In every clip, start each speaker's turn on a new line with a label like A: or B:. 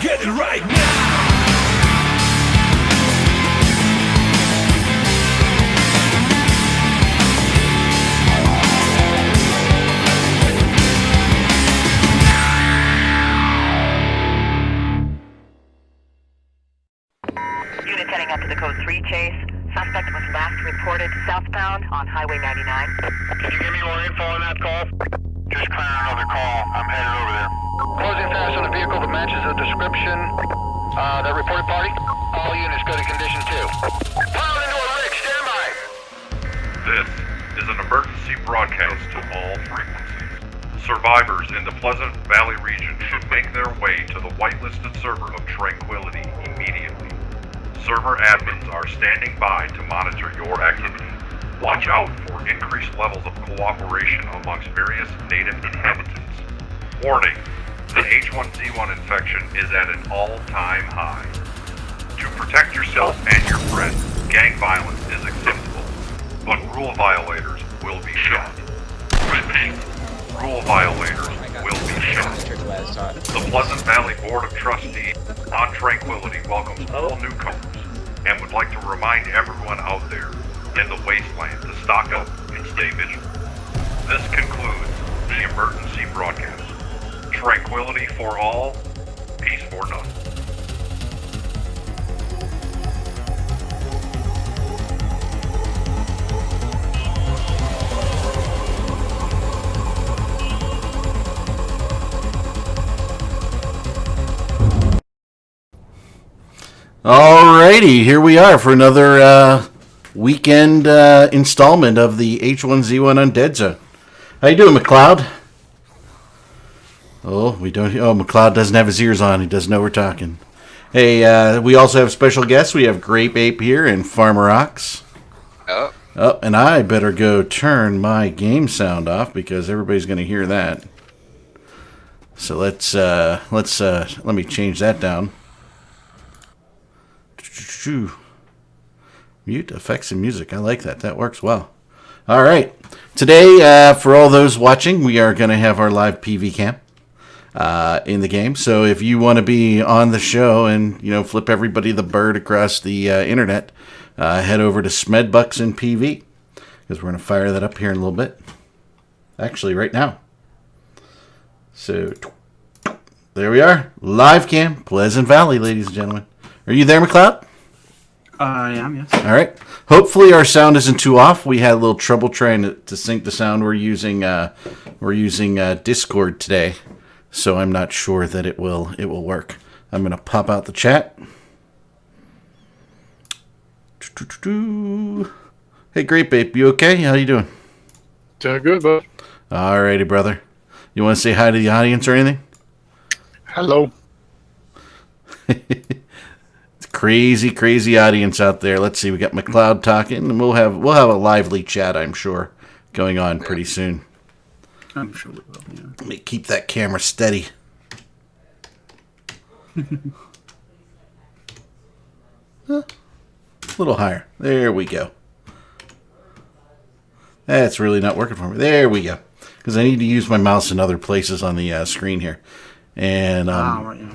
A: get it right now.
B: Unit heading up to the code 3 chase. Suspect was last reported southbound on Highway 99.
C: Can you give me more info on that call? Just clearing another call. I'm headed over there. Closing fast on a vehicle that matches the description. That reported party? All units go to condition 2. Piled into a rig. Stand by.
D: This is an emergency broadcast to all frequencies. Survivors in the Plesant Valley region should make their way to the whitelisted server of Tranquility immediately. Server admins are standing by to monitor your activity. Watch out for increased levels of cooperation amongst various native inhabitants. Warning, the H1Z1 infection is at an all-time high. To protect yourself and your friends, gang violence is acceptable, but rule violators will be shot. Repeat, rule violators will be shot. The Plesant Valley Board of Trustees on Tranquility welcomes all newcomers and would like to remind everyone out there in the wasteland to stock up and stay vigilant. This concludes the emergency broadcast. Tranquility for all, peace for none.
E: Alrighty, here we are for another weekend installment of the H1Z1 Undead Zone. How you doing, MacCloud? Oh, MacCloud doesn't have his ears on. He doesn't know we're talking. Hey, we also have special guests. We have Grape Ape here and Farmer Ox.
F: Oh.
E: Oh, and I better go turn my game sound off because everybody's going to hear that. So let me change that down. Mute effects and music. I like that. That works well. All right. Today, for all those watching, we are going to have our live PV cam in the game. So if you want to be on the show and flip everybody the bird across the internet, head over to Smedbucks and PV because we're going to fire that up here in a little bit. Actually, right now. So there we are. Live cam, Plesant Valley, ladies and gentlemen. Are you there, MacCloud?
G: I am, yes.
E: All right. Hopefully our sound isn't too off. We had a little trouble trying to sync the sound. We're using Discord today, so I'm not sure that it will work. I'm going to pop out the chat. Hey, Great Babe, you okay? How you doing?
C: Doing good, bud.
E: All righty, brother. You want to say hi to the audience or anything?
C: Hello.
E: Crazy audience out there. Let's see. We got MacCloud talking, and we'll have a lively chat, I'm sure, going on pretty soon.
G: I'm sure we will. Yeah.
E: Let me keep that camera steady. A little higher. There we go. That's really not working for me. There we go. Because I need to use my mouse in other places on the screen here. And
G: right, yeah.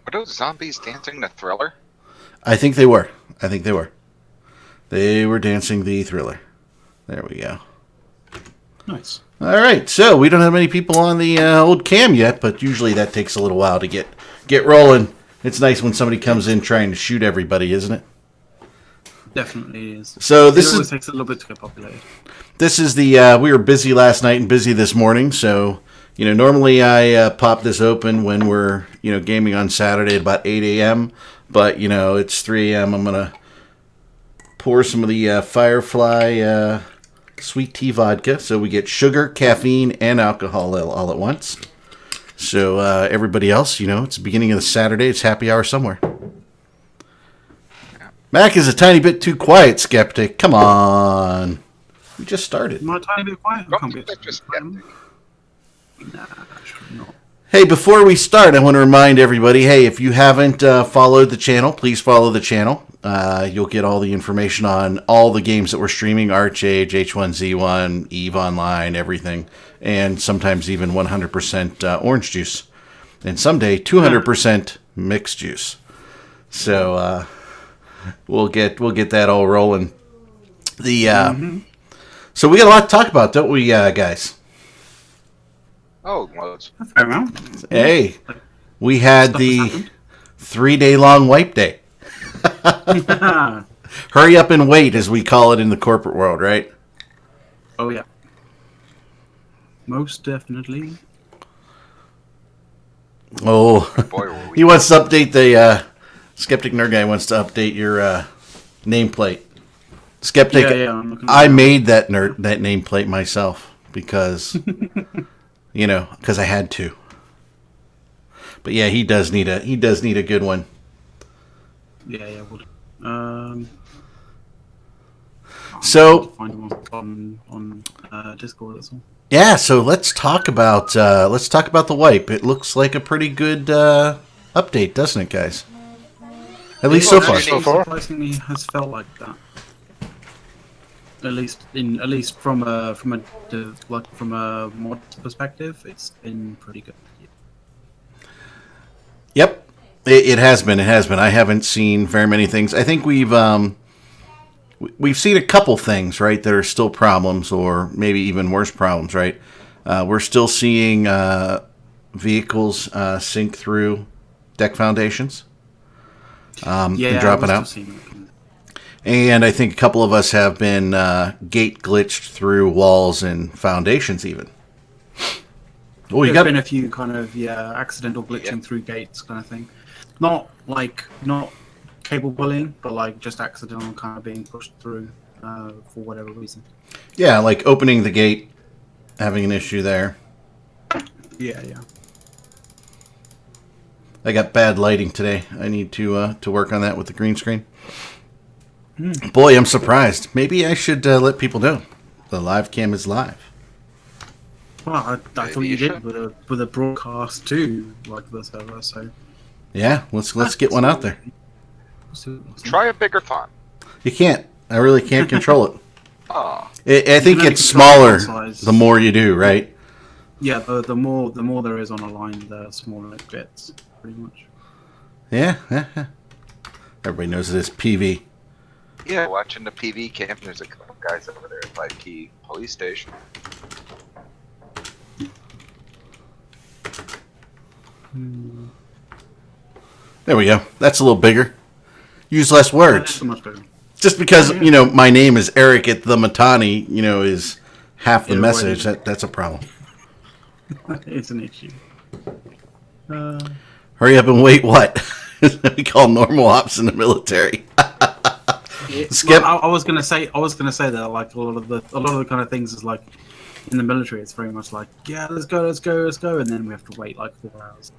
F: Are those zombies dancing the Thriller?
E: I think they were. They were dancing the Thriller. There we go.
G: Nice.
E: All right, so we don't have many people on the old cam yet, but usually that takes a little while to get rolling. It's nice when somebody comes in trying to shoot everybody, isn't it?
G: Definitely is.
E: So
G: It always takes a little bit to get populated.
E: This is the we were busy last night and busy this morning, so normally I pop this open when we're gaming on Saturday at about 8 a.m. But it's 3 a.m. I'm gonna pour some of the Firefly sweet tea vodka, so we get sugar, caffeine, and alcohol all at once. So everybody else, it's the beginning of the Saturday. It's happy hour somewhere. Mac is a tiny bit too quiet, Skeptic. Come on. We just started.
G: Am I a tiny bit quiet? I can't be
F: Just
G: Nah, actually not.
E: Hey, before we start, I want to remind everybody, hey, if you haven't followed the channel, please follow the channel. You'll get all the information on all the games that we're streaming, Archage, H1Z1, EVE Online, everything, and sometimes even 100% orange juice. and someday 200% mixed juice. So we'll get that all rolling. So we got a lot to talk about, don't we, guys?
F: Oh, loads.
G: Fair amount.
E: Hey, we had the 3-day long wipe day. Hurry up and wait, as we call it in the corporate world, right?
G: Oh yeah. Most definitely.
E: Oh,
F: Boy, were we.
E: he wants to update the Skeptic Nerd Guy wants to update your nameplate. Skeptic,
G: I'm looking at
E: I
G: that.
E: made that nameplate myself because, because I had to. But yeah, he does need a good one.
G: Yeah, we'll
E: So
G: find one on Discord. That's all.
E: yeah, so let's talk about the wipe. It looks like a pretty good update, doesn't it, guys? At least so far.
G: Surprisingly, has felt like that. At least from a mod perspective, it's been pretty good.
E: Yep, it has been. It has been. I haven't seen very many things. I think we've seen a couple things, right, that are still problems, or maybe even worse problems, right? We're still seeing vehicles sink through deck foundations and dropping out. And I think a couple of us have been gate glitched through walls and foundations even. Oh,
G: There's been a few kind of accidental glitching through gates kind of thing. Not cable pulling, but like just accidental kind of being pushed through for whatever reason.
E: Yeah, like opening the gate, having an issue there.
G: Yeah.
E: I got bad lighting today. I need to work on that with the green screen. Boy, I'm surprised. Maybe I should let people know the live cam is live.
G: Well, I thought you did with a broadcast too, like the server. So
E: Yeah, let's get one out there.
F: Try a bigger font.
E: You can't. I really can't control it.
F: Oh.
E: I think
G: only
E: it's
G: control
E: smaller
G: font size.
E: the more you do, right?
G: Yeah, the more there is on a line, the smaller it gets, pretty much.
E: Yeah. Everybody knows it is PV.
F: Yeah, watching the PV cam, there's a couple guys over there at Live Key Police Station.
E: There we go. That's a little bigger. Use less words.
G: So much better.
E: Just because, my name is Erick at the Matani, is half the message. That's a problem.
G: It's an issue.
E: Hurry up and wait, what? We call normal ops in the military. Skip.
G: Well, I was gonna say that like a lot of the kind of things is like in the military, it's very much like let's go, and then we have to wait like 4 hours.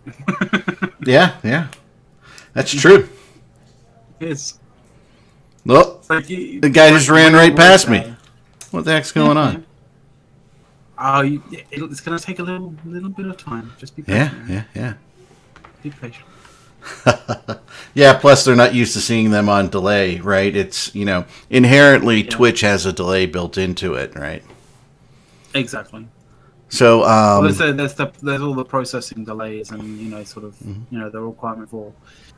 E: Yeah. That's true.
G: It's
E: Look,
G: like
E: the guy just ran right past me. What the heck's going on?
G: It's gonna take a little bit of time. Just be patient.
E: Yeah.
G: Be patient.
E: Yeah, plus they're not used to seeing them on delay, right? It's, inherently Twitch has a delay built into it, right?
G: Exactly.
E: So,
G: there's all the processing delays and, sort of, the requirement for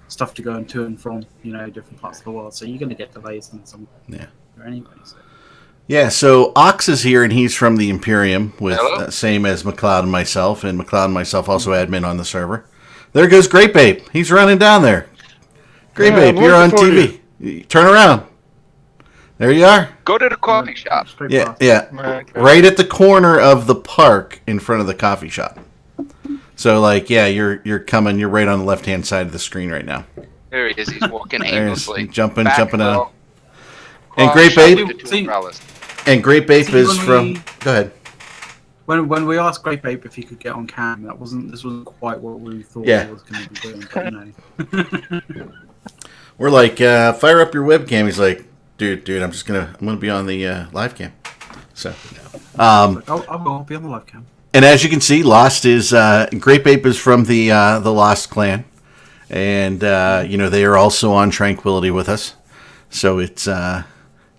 G: stuff to go to and from, different parts of the world. So you're going to get delays in some anyway. So.
E: Yeah, so Ox is here, and he's from the Imperium, with same as MacCloud and myself, and MacCloud and myself also admin on the server. There goes Great Babe. He's running down there. Great Babe, you're on TV. Turn around. There you are.
F: Go to the coffee shop.
E: Yeah. Right at the corner of the park in front of the coffee shop. So, you're coming. You're right on the left-hand side of the screen right now.
F: There he is. He's walking aimlessly.
E: Jumping out.
F: And
E: Great Babe. And Great Babe is from. Go ahead.
G: When we asked Great Babe if he could get on cam, this wasn't quite what we thought he was going to be doing. But,
E: We're like, fire up your webcam. He's like, dude, I'm gonna be on the live cam. So,
G: I'll be on the live cam.
E: And as you can see, Lost is Great Babe is from the Lost clan, and they are also on Tranquility with us. So it's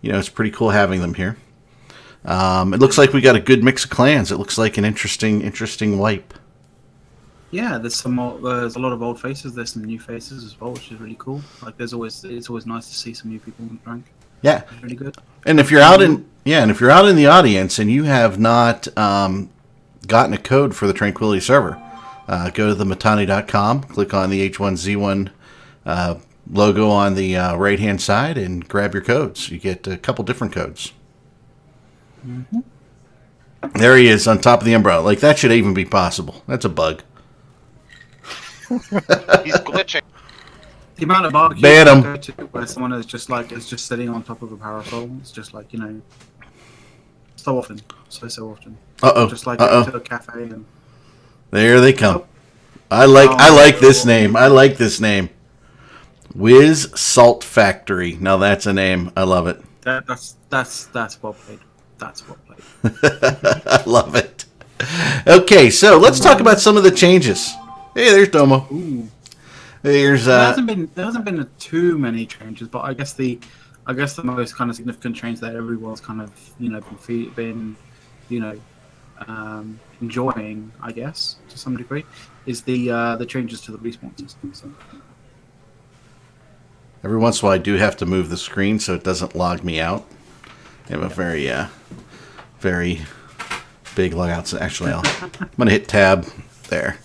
E: it's pretty cool having them here. It looks like we got a good mix of clans. It looks like an interesting wipe.
G: Yeah, there's a lot of old faces. There's some new faces as well, which is really cool. Like, it's always nice to see some new people in rank.
E: Yeah,
G: It's really good.
E: and if you're out in the audience and you have not gotten a code for the Tranquility server, go to the Matani.com, click on the H1Z1 logo on the right hand side, and grab your codes. You get a couple different codes.
G: Mm-hmm.
E: There he is on top of the umbrella. Like, that should even be possible. That's a bug.
F: He's glitching.
G: The amount of barbecues
E: Ban
G: I
E: 'em.
G: go to where someone is just sitting on top of a parasol. It's just like, so often, so often.
E: Uh-oh.
G: Just like going to a cafe and
E: There they come. I like this name. I like this name. Whiz Salt Factory. Now that's a name. I love it.
G: that's well played. That's well played.
E: I love it. Okay, so let's talk about some of the changes. Hey, there's Domo.
G: Ooh.
E: There's
G: There hasn't been too many changes, but I guess the most kind of significant change that everyone's kind of been enjoying, I guess, to some degree, is the changes to the respawn system. So.
E: every once in a while I do have to move the screen so it doesn't log me out. I have a very big logouts. Actually, I'm gonna hit tab there.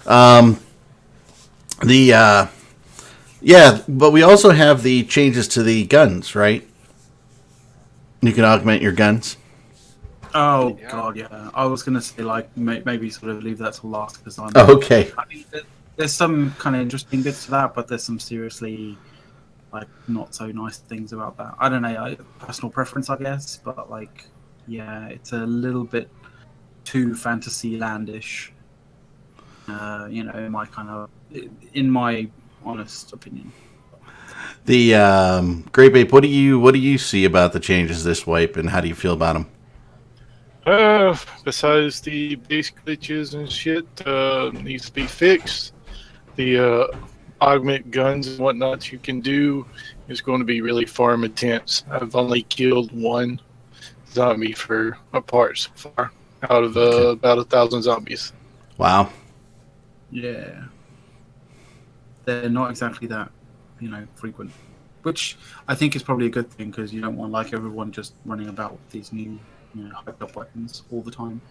E: But we also have the changes to the guns, right? You can augment your guns.
G: Oh god, yeah. I was gonna say maybe sort of leave that to last because
E: Okay.
G: I mean, there's some kind of interesting bits to that, but there's some seriously not so nice things about that. I don't know, personal preference, I guess, but it's a little bit too fantasy landish. In my honest opinion.
E: The Great Babe, what do you see about the changes this wipe, and how do you feel about them?
A: Besides the base glitches and shit needs to be fixed. The augment guns and whatnot you can do is going to be really farm intense. I've only killed one zombie for a part so far out of about 1,000 zombies.
E: Wow.
G: Yeah. They're not exactly that, frequent. Which I think is probably a good thing because you don't want everyone just running about with these new, hyped up weapons all the time.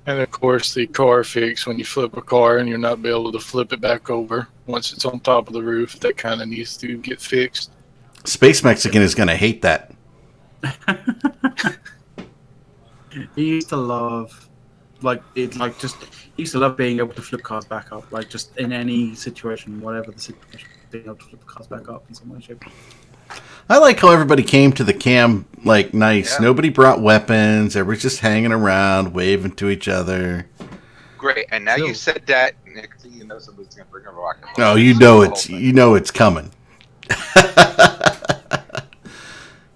A: And of course the car fix when you flip a car and you're not able to flip it back over once it's on top of the roof. That kind of needs to get fixed.
E: Space Mexican is going to hate that.
G: He used to love, he used to love being able to flip cars back up, just in any situation, whatever the situation, being able to flip cars back up in some way, shape.
E: I like how everybody came to the cam nice.
F: Yeah.
E: Nobody brought weapons. Everybody's just hanging around, waving to each other.
F: Great, and now you said that, Nick, you know somebody's gonna bring a rocket.
E: Oh, you know it's coming.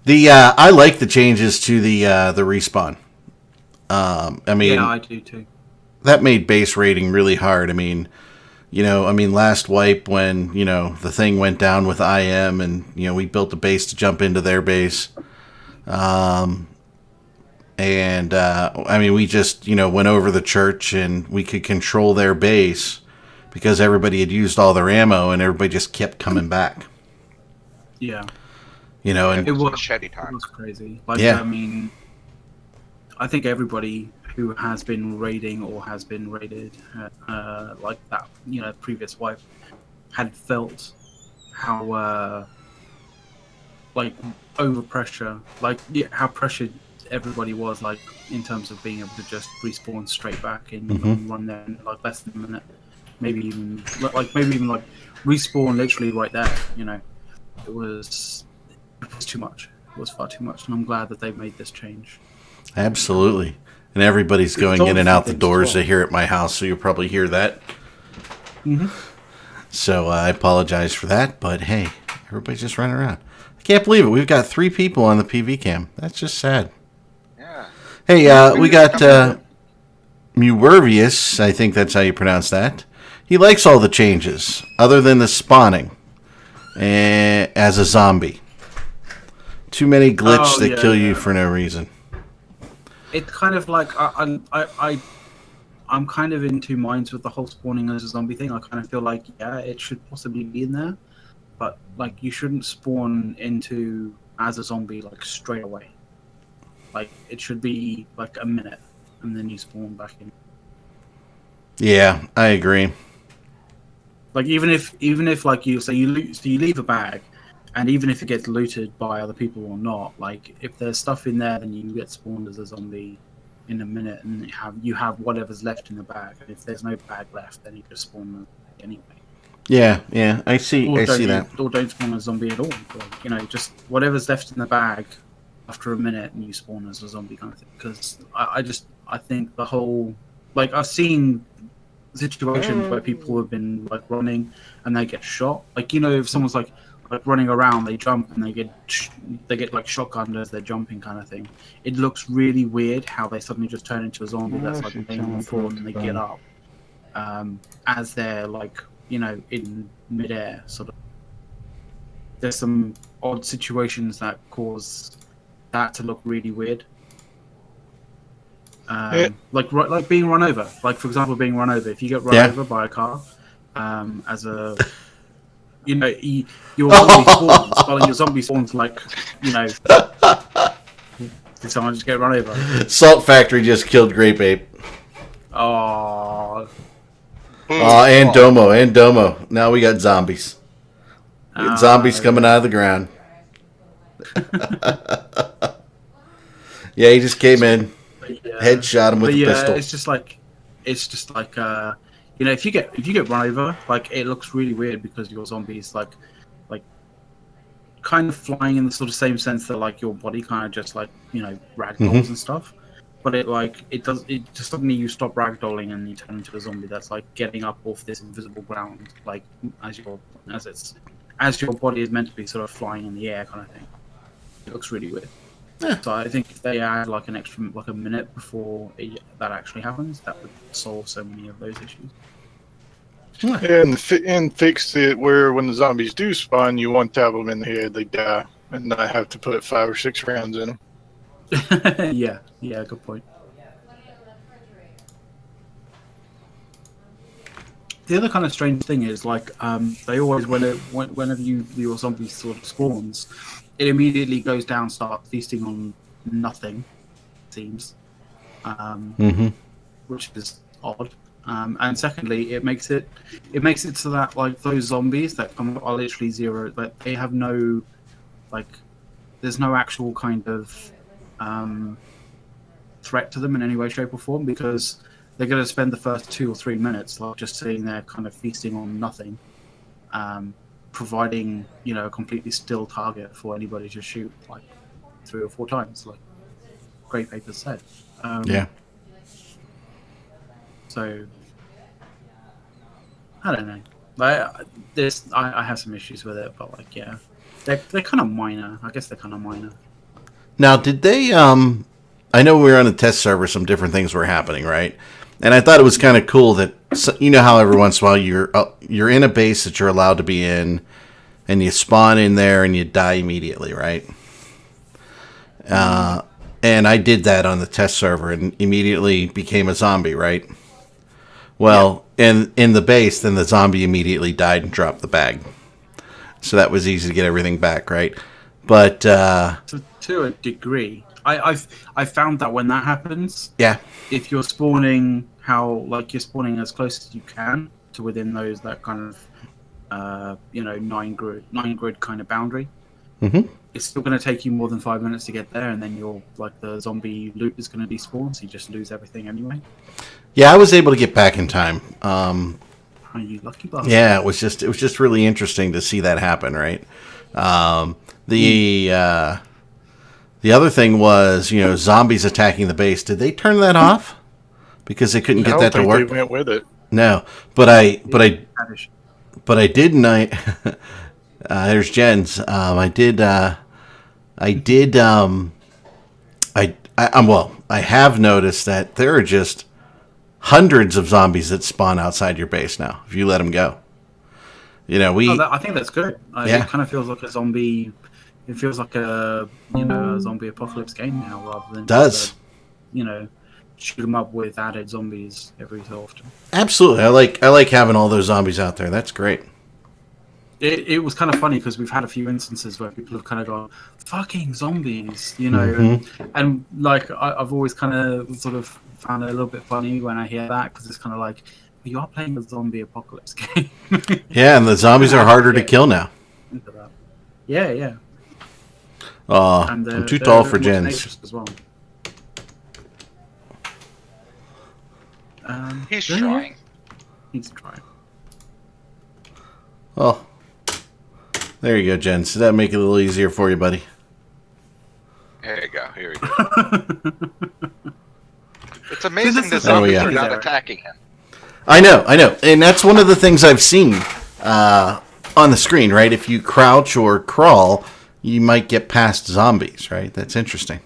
E: I like the changes to the respawn.
G: Yeah, I do too.
E: That made base raiding really hard. Last wipe when, the thing went down with IM and, we built a base to jump into their base. We just, went over the church and we could control their base because everybody had used all their ammo and everybody just kept coming back.
G: Yeah.
E: And
F: it was machete time.
G: It was crazy. I think everybody who has been raiding or has been raided like that, previous wipe, had felt how overpressure, how pressured everybody was, in terms of being able to just respawn straight back and run there in less than a minute, maybe even respawn literally right there. It was too much. It was far too much, and I'm glad that they made this change.
E: Absolutely. And everybody's going in and out the doors to hear at my house, so you'll probably hear that.
G: Mm-hmm.
E: So I apologize for that, but hey, everybody's just running around. I can't believe it. We've got 3 people on the PV cam. That's just sad.
F: Yeah.
E: Hey, we got Muwervius, I think that's how you pronounce that. He likes all the changes, other than the spawning as a zombie. Too many glitches that kill you for no reason.
G: It's kind of I'm kind of in two minds with the whole spawning as a zombie thing. I kind of feel like, yeah, it should possibly be in there, but like you shouldn't spawn into as a zombie like straight away. Like it should be like a minute, and then you spawn back in.
E: Yeah, I agree.
G: Like even if like you leave a bag, and even if it gets looted by other people or not, like if there's stuff in there, then you get spawned as a zombie in a minute, and you have whatever's left in the bag. And if there's no bag left, then you just spawn them anyway.
E: Yeah, I see that.
G: Or don't spawn a zombie at all. Or, just whatever's left in the bag after a minute, and you spawn as a zombie kind of thing. Because I think the whole, like, I've seen situations where people have been like running and they get shot. Like, if someone's like running around, they jump and they get like shotgunned as they're jumping kind of thing. It looks really weird how they suddenly just turn into a zombie that's like laying on the floor and they get up as they're like in midair. Sort of, there's some odd situations that cause that to look really weird. Like being run over. Like, for example, being run over. If you get run over by a car, as a your zombie spawns. Well, your zombie spawns like, did someone just get run over?
E: Salt Factory just killed Grape Ape.
G: Oh.
E: And Domo. Now we got zombies. Zombies coming out of the ground. Yeah, he just came in. Headshot him with a pistol.
G: It's just like if you get run over, like it looks really weird because your zombie's like kind of flying in the sort of same sense that like your body kind of just like ragdolls and stuff. But it just suddenly you stop ragdolling and you turn into a zombie that's like getting up off this invisible ground, like as your body is meant to be sort of flying in the air kind of thing. It looks really weird. Yeah. So I think if they add like an extra a minute before that actually happens, that would solve so many of those issues.
A: And fix it where when the zombies do spawn, you one tap them in the head, they die, and not have to put 5 or 6 rounds in them.
G: Yeah, good point. The other kind of strange thing is like they always whenever your zombie sort of spawns, it immediately goes down, starts feasting on nothing. It seems, which is odd. And secondly, it makes it so that like those zombies that come up are literally zero. Like they have no, like, there's no actual kind of threat to them in any way, shape, or form, because they're going to spend the first 2 or 3 minutes like just sitting there, kind of feasting on nothing, providing a completely still target for anybody to shoot like 3 or 4 times, like Great Paper said.
E: Yeah.
G: So I don't know. I have some issues with it, but like they're kind of minor. I guess they're kind of minor.
E: Now, did they? I know we were on a test server. Some different things were happening, right? And I thought it was kind of cool that how every once in a while you're in a base that you're allowed to be in, and you spawn in there and you die immediately, right? And I did that on the test server and immediately became a zombie, right? Well, in the base, then the zombie immediately died and dropped the bag. So that was easy to get everything back, right? But
G: to a degree, I've found that when that happens, if you're spawning you're spawning as close as you can to within that kind of 9 grid kind of boundary, it's still going to take you more than 5 minutes to get there, and then the zombie loot is going to despawn, so you just lose everything anyway.
E: Yeah, I was able to get back in time.
G: Are you lucky bastard?
E: Yeah, it was just really interesting to see that happen, right? The other thing was, zombies attacking the base. Did they turn that off because they couldn't get that to work?
A: They went with it.
E: No, but I did. There's Jen's. I have noticed that there are just hundreds of zombies that spawn outside your base now if you let them go.
G: I think that's good. It kind of feels like a zombie. It feels like a zombie apocalypse game now, rather than shoot them up with added zombies every so often.
E: Absolutely, I like having all those zombies out there. That's great.
G: It was kind of funny because we've had a few instances where people have kind of gone, "Fucking zombies," you know, and like I've always kind of sort of found it a little bit funny when I hear that, because it's kind of like, you are playing a zombie apocalypse game.
E: Yeah, and the zombies are harder to kill now.
G: Yeah.
E: And I'm too tall for gens.
G: As well.
F: He's trying.
G: He's trying.
E: Oh, there you go, Jens. Does that make it a little easier for you, buddy?
F: Here you go. Here we go. It's amazing the
G: Oh,
F: zombies
E: yeah.
F: are not attacking him.
E: I know, and that's one of the things I've seen on the screen. Right, if you crouch or crawl, you might get past zombies. Right, that's interesting.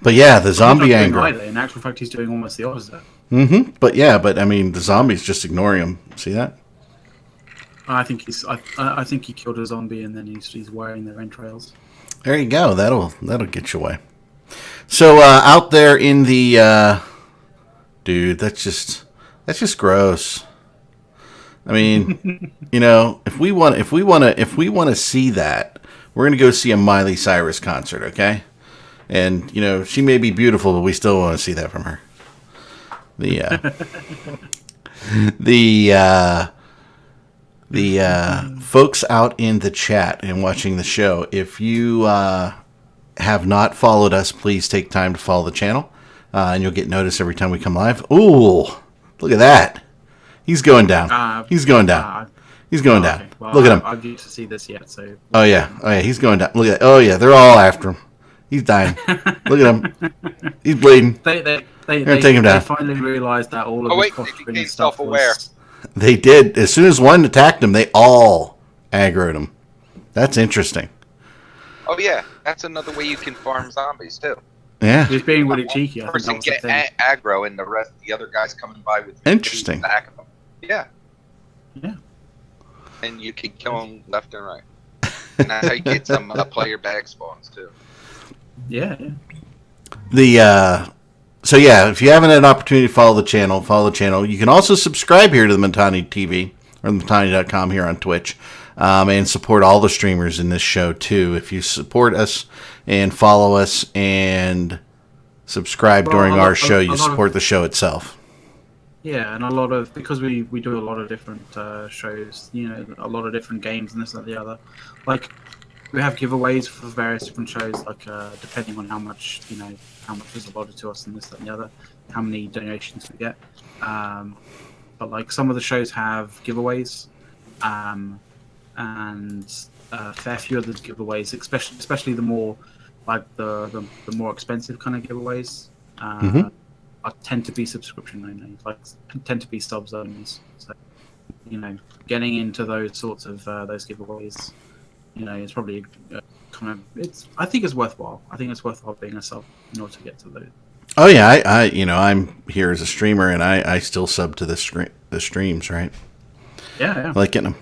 E: But yeah, the zombie anger.
G: In actual fact, he's doing almost the opposite.
E: But I mean, the zombies just ignoring him. See that?
G: I think I think he killed a zombie and then he's wearing their entrails.
E: There you go. That'll get you away. So out there in the dude, that's just gross. I mean, you know, if we want to see that, we're gonna go see a Miley Cyrus concert, okay? And you know, she may be beautiful, but we still want to see that from her. The folks out in the chat and watching the show, if you have not followed us, please take time to follow the channel, and you'll get notice every time we come live. Ooh, look at that! He's going down. He's going down. He's going down.
G: Okay. Well,
E: look at him.
G: I've yet to see this yet, so.
E: Oh yeah. He's going down. Look at that. Oh yeah, they're all after him. He's dying. Look at him. He's bleeding.
G: They
E: take him down.
G: They finally realized that all of
F: Oh
G: his
F: wait,
G: posturing
F: they became
G: and stuff
F: self-aware.
G: was.
E: They did. As soon as one attacked him, they all aggroed him. That's interesting.
F: Oh yeah, that's another way you can farm zombies too.
E: Yeah.
G: He's being really cheeky. I think
F: Person
G: that was the
F: get
G: thing.
F: aggro, and the other guys coming by with
E: Interesting.
F: Back of them. Yeah.
G: Yeah.
F: And you can kill them left and right. And that's how you get some player bag spawns too.
G: Yeah.
E: So yeah, if you haven't had an opportunity to follow the channel. You can also subscribe here to the Matani TV or Matani.com here on Twitch, and support all the streamers in this show too. If you support us and follow us and subscribe during our show, you support the show itself.
G: Yeah, and because we do a lot of different shows, you know, a lot of different games and this and the other. Like, we have giveaways for various different shows, like depending on how much is allotted to us and this and the other, how many donations we get. But like some of the shows have giveaways, and a fair few of the giveaways, especially the more like the more expensive kind of giveaways, tend to be subscription only, like tend to be subs only. So, you know, getting into those sorts of those giveaways, you know, it's probably I think it's worthwhile. I think it's worthwhile being a sub in order to get to those.
E: Oh yeah, I'm here as a streamer, and I still sub to the streams, right?
G: Yeah.
E: I like getting them.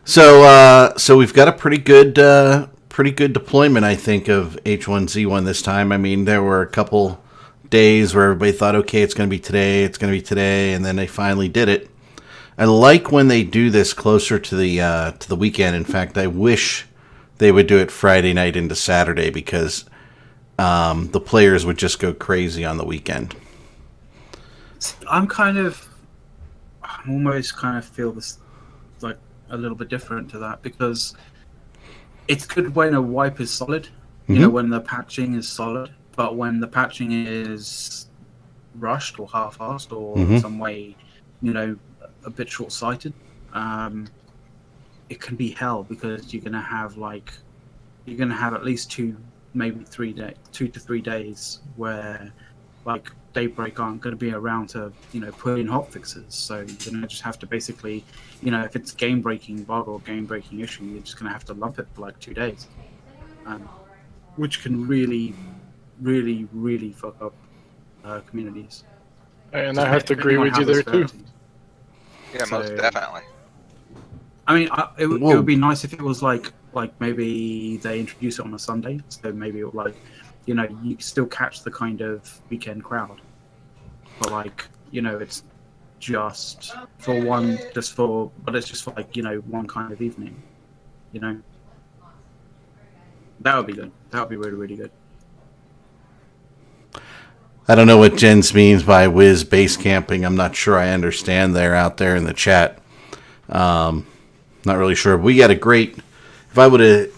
E: So we've got a pretty good deployment, I think, of H1Z1 this time. I mean, there were a couple days where everybody thought, okay, it's going to be today, and then they finally did it. I like when they do this closer to the weekend. In fact, I wish they would do it Friday night into Saturday, because the players would just go crazy on the weekend.
G: I'm almost kind of feel this like a little bit different to that, because it's good when a wipe is solid, you know, when the patching is solid, but when the patching is rushed or half-assed or in some way, you know, a bit short-sighted, it can be hell, because you're gonna have at least 2 to 3 days where like Daybreak aren't going to be around to, you know, put in hotfixes. So you're going to just have to basically, you know, if it's game-breaking bug or game-breaking issue, you're just going to have to lump it for like 2 days, which can really, really, really fuck up communities.
A: And I have to agree with you there too.
F: Yeah, most definitely.
G: I mean, it would be nice if it was like maybe they introduce it on a Sunday, so maybe it, like, you know, you still catch the kind of weekend crowd. but like, it's just for but it's just for like, one kind of evening, That would be good. That would be really, really good.
E: I don't know what Jens means by whiz base camping. I'm not sure I understand there out there in the chat. Not really sure. We got a great, if I would have,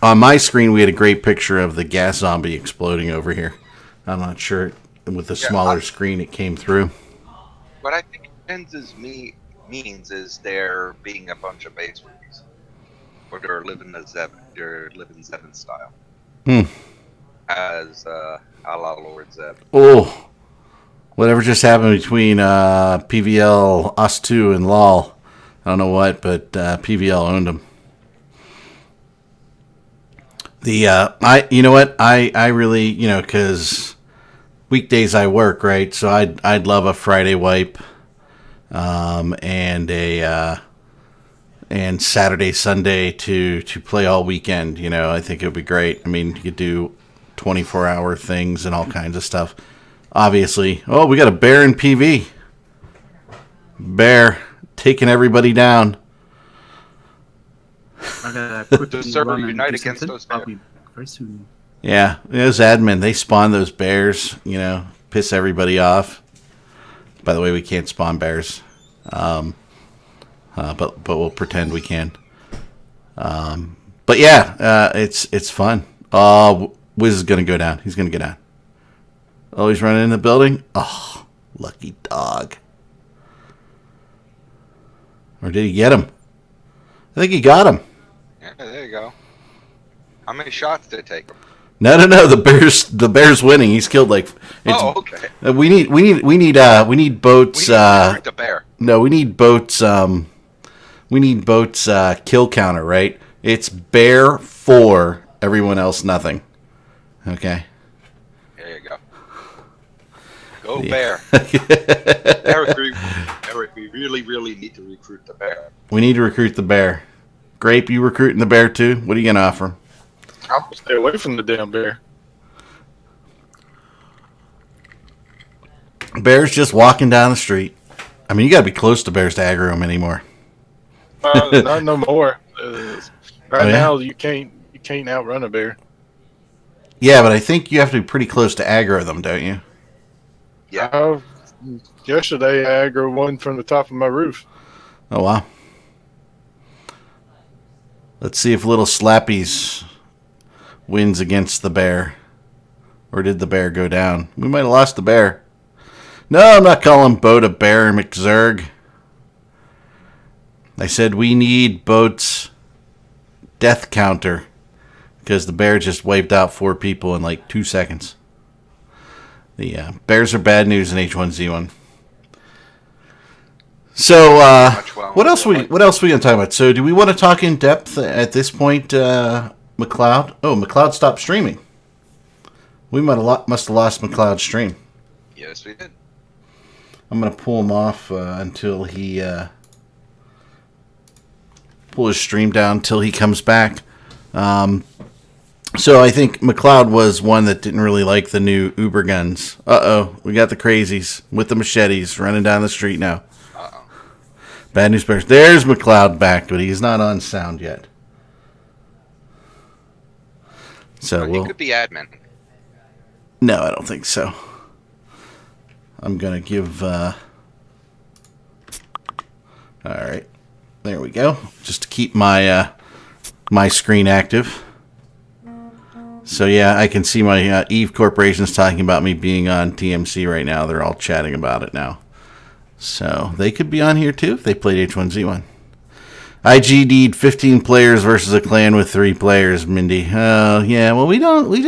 E: on my screen, we had a great picture of the gas zombie exploding over here. I'm not sure with the smaller screen it came through.
F: What I think Jens' means is there being a bunch of base rookies. Or they're living Zevin style. As a la Lord Zeb.
E: Oh, whatever just happened between PVL, Us2, and LOL. I don't know what, but PVL owned them. You know what? I really, because weekdays I work, right? So I'd love a Friday wipe, and Saturday, Sunday to play all weekend. I think it would be great. I mean, you could do 24-hour things and all kinds of stuff. Obviously, we got a bear in PV. Bear taking everybody down.
F: The server unite against those bears.
G: Very soon.
E: Yeah, those admin, they spawn those bears, piss everybody off. By the way, we can't spawn bears. But we'll pretend we can. But yeah, it's fun. Wiz is gonna go down. He's gonna go down. Oh, he's running in the building. Oh, lucky dog. Or did he get him? I think he got him.
F: Yeah, there you go. How many shots did it take him?
E: No. The bear's winning. He's killed like.
F: Okay.
E: We need boats.
F: We need to recruit the bear.
E: No, we need boats. We need boats. Kill counter, right? It's bear 4. Everyone else nothing. Okay.
F: There you go. Go bear. Eric, we really need to recruit the bear.
E: We need to recruit the bear. Grape, you recruiting the bear too? What are you gonna offer him?
A: I'll stay away from the damn bear.
E: Bear's just walking down the street. I mean, you gotta be close to bears to aggro him anymore.
A: Not no more. Now you can't outrun a bear.
E: Yeah, but I think you have to be pretty close to aggro them, don't you?
F: Yeah.
A: Yesterday I aggroed one from the top of my roof.
E: Oh wow. Let's see if Little Slappy's wins against the bear. Or did the bear go down? We might have lost the bear. No, I'm not calling Boat a bear, McZerg. I said we need Boat's death counter. Because the bear just wiped out 4 people in like 2 seconds. The bears are bad news in H1Z1. So, what else we gonna talk about? So, do we want to talk in depth at this point, MacCloud? Oh, MacCloud stopped streaming. We must have lost MacCloud's stream.
F: Yes, we did.
E: I'm gonna pull him off until he pull his stream down until he comes back. So I think MacCloud was one that didn't really like the new Uber guns. We got the crazies with the machetes running down the street now. Bad news bears. There's MacCloud back, but he's not on sound yet. So
F: he could be admin.
E: No, I don't think so. I'm gonna give. All right, there we go. Just to keep my my screen active. So yeah, I can see my Eve Corporation's talking about me being on TMC right now. They're all chatting about it now. So they could be on here too if they played H1Z1. IG need 15 players versus a clan with 3 players, Mindy. Yeah, well, we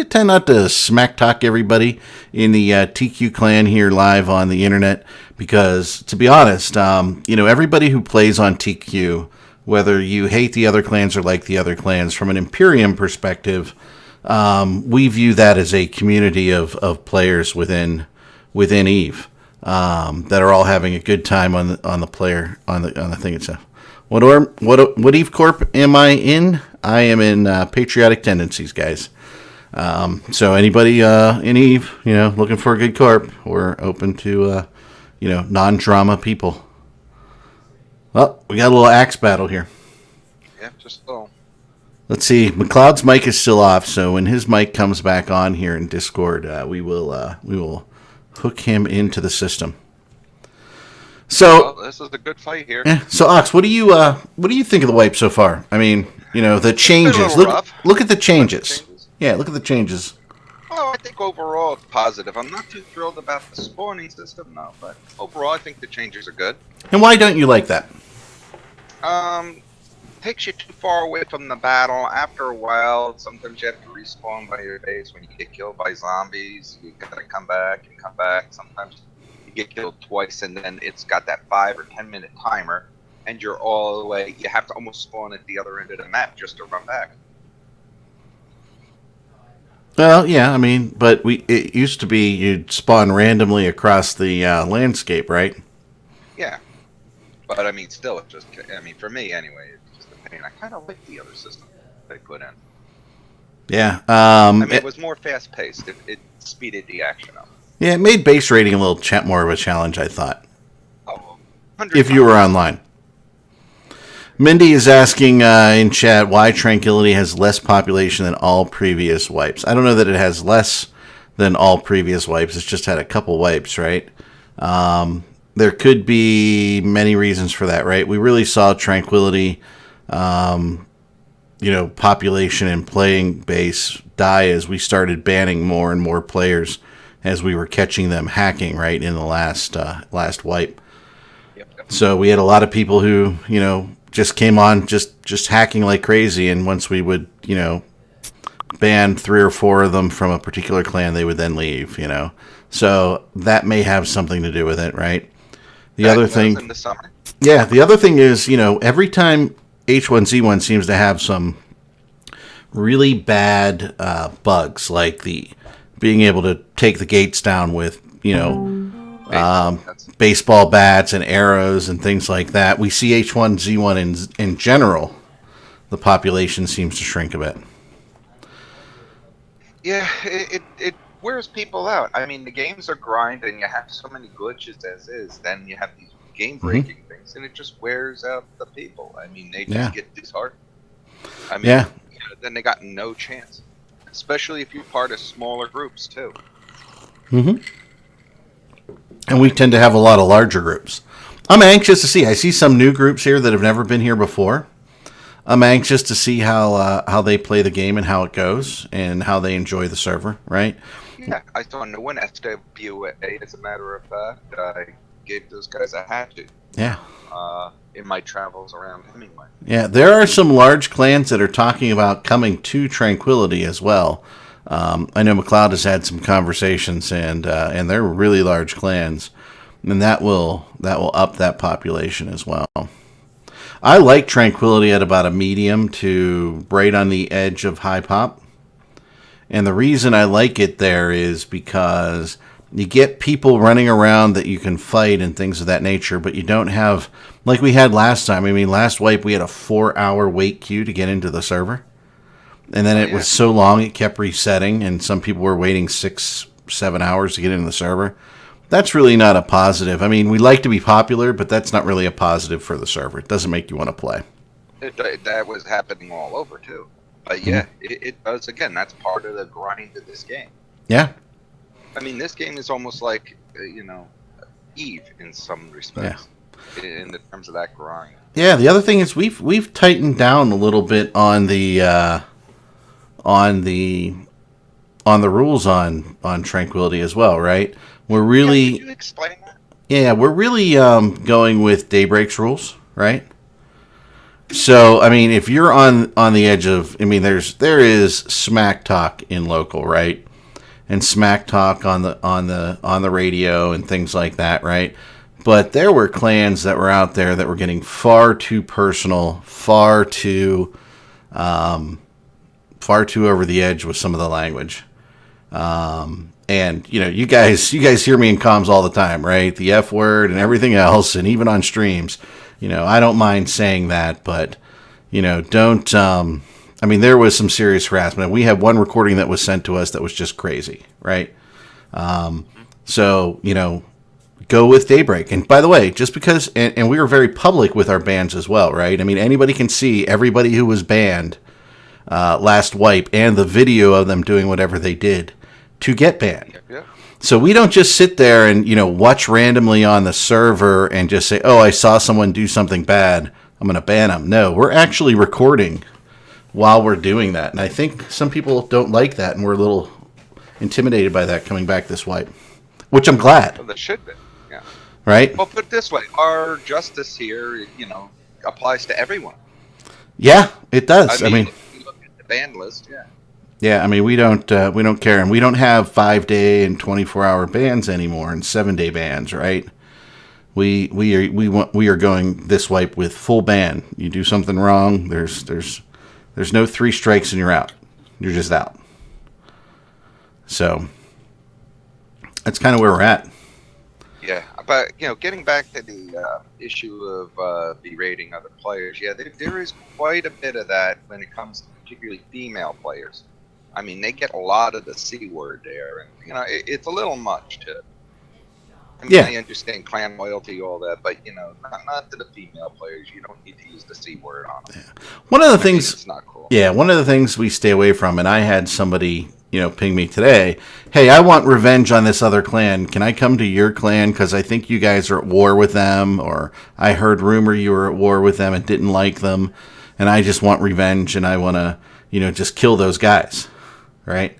E: tend not to smack talk everybody in the TQ clan here live on the internet because, to be honest, everybody who plays on TQ, whether you hate the other clans or like the other clans, from an Imperium perspective, we view that as a community of players within Eve that are all having a good time on the thing itself. What Eve Corp am I in? I am in Patriotic Tendencies, guys. So anybody, looking for a good corp, we're open to, non-drama people. Well, we got a little axe battle here.
F: Yeah, just a little.
E: Let's see. MacCloud's mic is still off, so when his mic comes back on here in Discord, we will hook him into the system. So
F: this is a good fight here.
E: Yeah. So Ox, what do you think of the wipe so far? I mean, the changes. Look at the changes. Yeah, look at the changes.
F: Oh, I think overall it's positive. I'm not too thrilled about the spawning system, no, but overall I think the changes are good.
E: And why don't you like that?
F: Takes you too far away from the battle. After a while, sometimes you have to respawn by your base. When you get killed by zombies, you gotta come back and come back. Sometimes you get killed twice, and then it's got that 5 or 10 minute timer, and you're all the way. You have to almost spawn at the other end of the map just to run back.
E: Well, yeah, I mean, but it used to be you'd spawn randomly across the landscape, right?
F: Yeah, but I mean, still, for me anyway. I kind of like the other system they put in.
E: Yeah.
F: It was more fast-paced. It speeded the action up.
E: Yeah, it made base raiding a little more of a challenge, I thought.
F: Oh,
E: if you were online. Mindy is asking in chat why Tranquility has less population than all previous wipes. I don't know that it has less than all previous wipes. It's just had a couple wipes, right? There could be many reasons for that, right? We really saw Tranquility... population and playing base die as we started banning more and more players as we were catching them hacking right in the last wipe.
F: Yep.
E: So we had a lot of people who, just came on just hacking like crazy, and once we would, ban 3 or 4 of them from a particular clan, they would then leave, So that may have something to do with it, right? The other thing
F: in the summer.
E: Yeah, the other thing is, every time H1Z1 seems to have some really bad bugs, like the being able to take the gates down with, baseball bats and arrows and things like that. We see H1Z1 in general, the population seems to shrink a bit.
F: Yeah, it wears people out. I mean, the games are grind, and you have so many glitches as is. Then you have these game-breaking things, and it just wears out the people. I mean, they just get disheartened. I mean, then they got no chance. Especially if you're part of smaller groups, too.
E: Mm-hmm. And we tend to have a lot of larger groups. I'm anxious to see. I see some new groups here that have never been here before. I'm anxious to see how they play the game and how it goes and how they enjoy the server, right?
F: Yeah, I saw a new one, SWA, as a matter of fact. I gave those guys a hatchet.
E: Yeah.
F: In my travels around Hemingway.
E: Yeah, there are some large clans that are talking about coming to Tranquility as well. I know MacCloud has had some conversations, and they're really large clans, and that will up that population as well. I like Tranquility at about a medium to right on the edge of high pop, and the reason I like it there is because you get people running around that you can fight and things of that nature, but you don't have, like we had last time. I mean, last wipe we had a 4-hour wait queue to get into the server. And then it was so long it kept resetting, and some people were waiting 6-7 hours to get into the server. That's really not a positive. I mean, we like to be popular, but that's not really a positive for the server. It doesn't make you want to play.
F: That was happening all over, too. But yeah, it does. Again, that's part of the grind of this game.
E: Yeah.
F: I mean, this game is almost like, Eve in some respects, in the terms of that grind.
E: Yeah, the other thing is we've tightened down a little bit on the rules on Tranquility as well, right? We're really.
F: Could you explain that?
E: Yeah, we're really going with Daybreak's rules, right? So, I mean, if you're on the edge of, I mean, there is smack talk in local, right? And smack talk on the radio and things like that, right? But there were clans that were out there that were getting far too personal, far too over the edge with some of the language. And you guys hear me in comms all the time, right? The F word and everything else, and even on streams. I don't mind saying that, but don't. I mean, there was some serious harassment. We had one recording that was sent to us that was just crazy, right? So, go with Daybreak. And by the way, just because, and we were very public with our bans as well, right? I mean, anybody can see everybody who was banned last wipe and the video of them doing whatever they did to get banned.
F: Yeah.
E: So we don't just sit there and, watch randomly on the server and just say, oh, I saw someone do something bad, I'm going to ban them. No, we're actually recording while we're doing that. And I think some people don't like that, and we're a little intimidated by that coming back this wipe, which I'm glad.
F: Well, they should be. Yeah.
E: Right?
F: Well, put it this way. Our justice here, applies to everyone.
E: Yeah, it does.
F: I mean if you look at the ban list, yeah.
E: Yeah, I mean, we don't care, and we don't have 5-day and 24-hour bans anymore, and 7-day bans, right? We are going this wipe with full ban. You do something wrong, there's no 3 strikes and you're out. You're just out. So that's kind of where we're at.
F: Yeah, but getting back to the issue of berating other players, yeah, there is quite a bit of that when it comes to particularly female players. I mean, they get a lot of the C word there, and it's a little much to. I mean,
E: Yeah.
F: I understand clan loyalty, all that, but not to the female players. You don't need to use the C word on them.
E: One of the things,
F: It's not cool.
E: yeah, one of the things we stay away from, and I had somebody, ping me today, hey, I want revenge on this other clan. Can I come to your clan because I think you guys are at war with them, or I heard rumor you were at war with them and didn't like them, and I just want revenge and I want to, just kill those guys, right?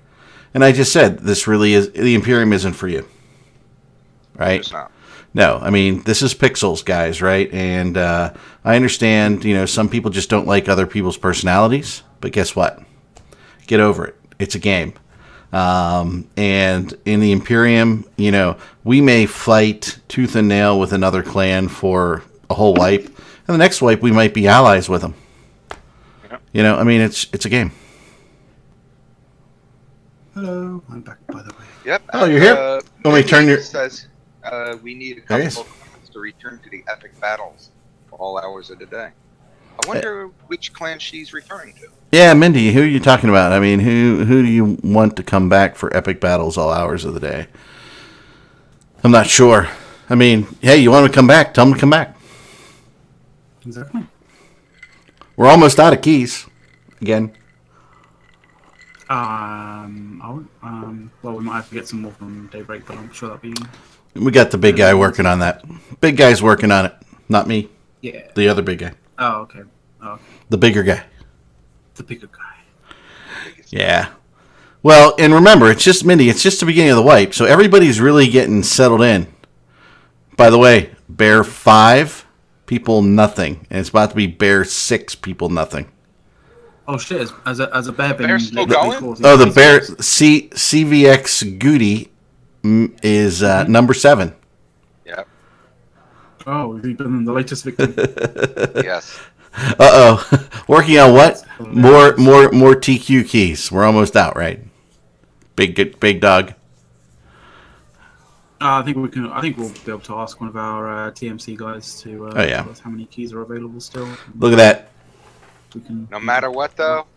E: And I just said, this really is, the Imperium isn't for you. Right?
F: It's not.
E: No, I mean, this is Pixels, guys, right? And I understand, some people just don't like other people's personalities, but guess what? Get over it. It's a game. And in the Imperium, we may fight tooth and nail with another clan for a whole wipe, and the next wipe we might be allies with them.
F: Yep.
E: I mean, it's a game.
G: Hello, I'm back, by the way.
F: Yep.
E: Oh, you're here? Let me turn your...
F: Says we need a
E: There he
F: couple
E: is.
F: of clans to return to the epic battles for all hours of the day. I wonder which clan she's referring to.
E: Yeah, Mindy, who are you talking about? I mean, who do you want to come back for epic battles all hours of the day? I'm not sure. I mean, hey, you want to come back? Tell them to come back.
G: Exactly.
E: We're almost out of keys. Again.
G: Well, we might have to get some more from Daybreak, but I'm sure that'll be.
E: We got the big guy working on that. Big guy's working on it. Not me.
G: Yeah.
E: The other big guy.
G: Oh, okay. Oh, okay.
E: The bigger guy.
G: The bigger guy.
E: Yeah. Well, and remember, it's just Mindy. It's just the beginning of the wipe, so everybody's really getting settled in. By the way, Bear 5, people nothing, and it's about to be Bear 6, people nothing.
G: Oh shit! As a bear bin.
F: Bear's still going?
E: Oh, the Bear CVX Goody is number 7.
F: Yep.
G: Oh, we've been the latest victim.
F: Yes.
E: Uh-oh. Working on what? More TQ keys. We're almost out, right? Big dog.
G: I think we'll be able to ask one of our TMC guys to tell us how many keys are available still.
E: Look at that.
G: We can.
F: No matter what, though,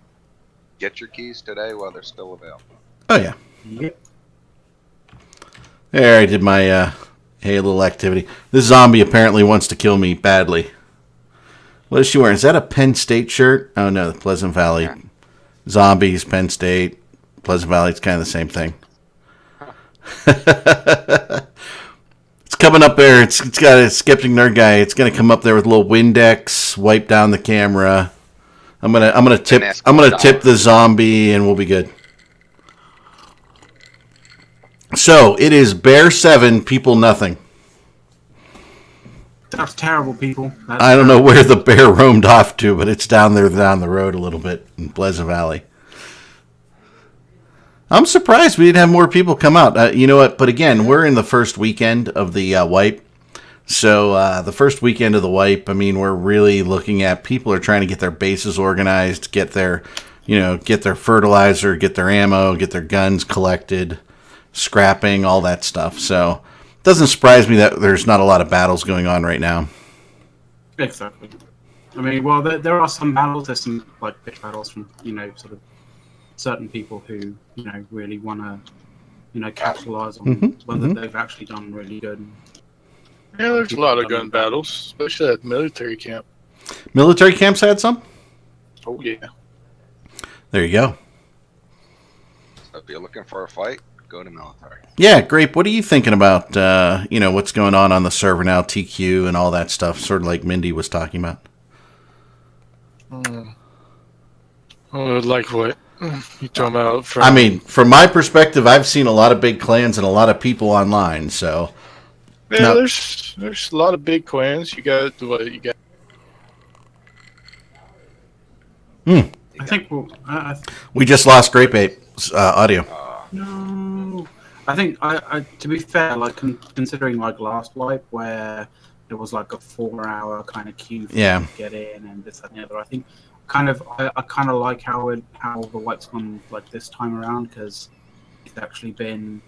F: get your keys today while they're still available.
E: Oh, yeah.
G: Yep.
E: There, I did my little activity. This zombie apparently wants to kill me badly. What is she wearing? Is that a Penn State shirt? Oh, no, the Plesant Valley.
F: Yeah.
E: Zombies, Penn State, Pleasant Valley. It's kind of the same thing. It's coming up there. It's got a Skeptic Nerd guy. It's going to come up there with a little Windex, wipe down the camera. I'm gonna tip the zombie, and we'll be good. So it is Bear 7, people nothing.
G: That's terrible, people.
E: I don't know where the bear roamed off to, but it's down the road a little bit in Pleasant Valley. I'm surprised we didn't have more people come out. You know what? But again, we're in the first weekend of the wipe. So the first weekend of the wipe, I mean, we're really looking at people are trying to get their bases organized, get their fertilizer, get their ammo, get their guns collected, scrapping, all that stuff. So it doesn't surprise me that there's not a lot of battles going on right now.
G: Exactly. I mean, well, there are some battles. There's some like pitch battles from sort of certain people who really want to capitalize on whether they've actually done really good.
A: Yeah, there's a lot of gun battles, especially at military camp.
E: Military camps had some?
A: Oh, yeah.
E: There you go.
F: So if you're looking for a fight, go to military.
E: Yeah, Grape, what are you thinking about, what's going on the server now, TQ and all that stuff, sort of like Mindy was talking about?
A: Like what? You talking about?
E: From my perspective, I've seen a lot of big clans and a lot of people online, so...
A: Yeah,
E: no.
A: there's a lot of big clans. You got what you got.
G: I think
E: we just lost Grape Ape's audio.
G: No, I think I to be fair, like considering like last wipe where there was like a 4-hour kind of queue to get in and this and the other. I think I kind of like how the wipe's gone like this time around because it's actually been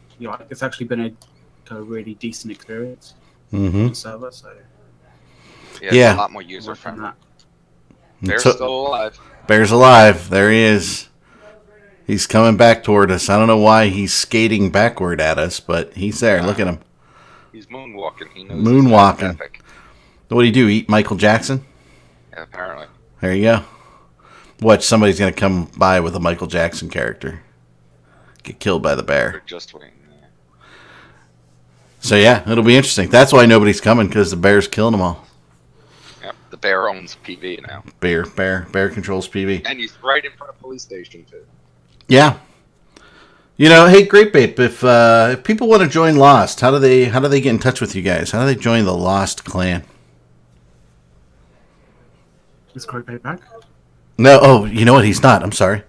G: a really decent experience on the server. So
F: yeah, it's a lot more user friendly. Bear's still alive.
E: Bear's alive. There he is. He's coming back toward us. I don't know why he's skating backward at us, but he's there. Look at him.
F: He's moonwalking. He knows
E: moonwalking. What do you do? Eat Michael Jackson?
F: Yeah, apparently.
E: There you go. Watch, somebody's going to come by with a Michael Jackson character. Get killed by the bear.
F: Just waiting.
E: So yeah, it'll be interesting. That's why nobody's coming, because the bear's killing them all.
F: Yep, the bear owns PV now.
E: Bear controls PV.
F: And he's right in front of police station too.
E: Yeah. Hey, Great Bape, if people want to join Lost, how do they get in touch with you guys? How do they join the Lost clan?
G: Is Great Bape back?
E: No, oh, you know what? He's not. I'm sorry.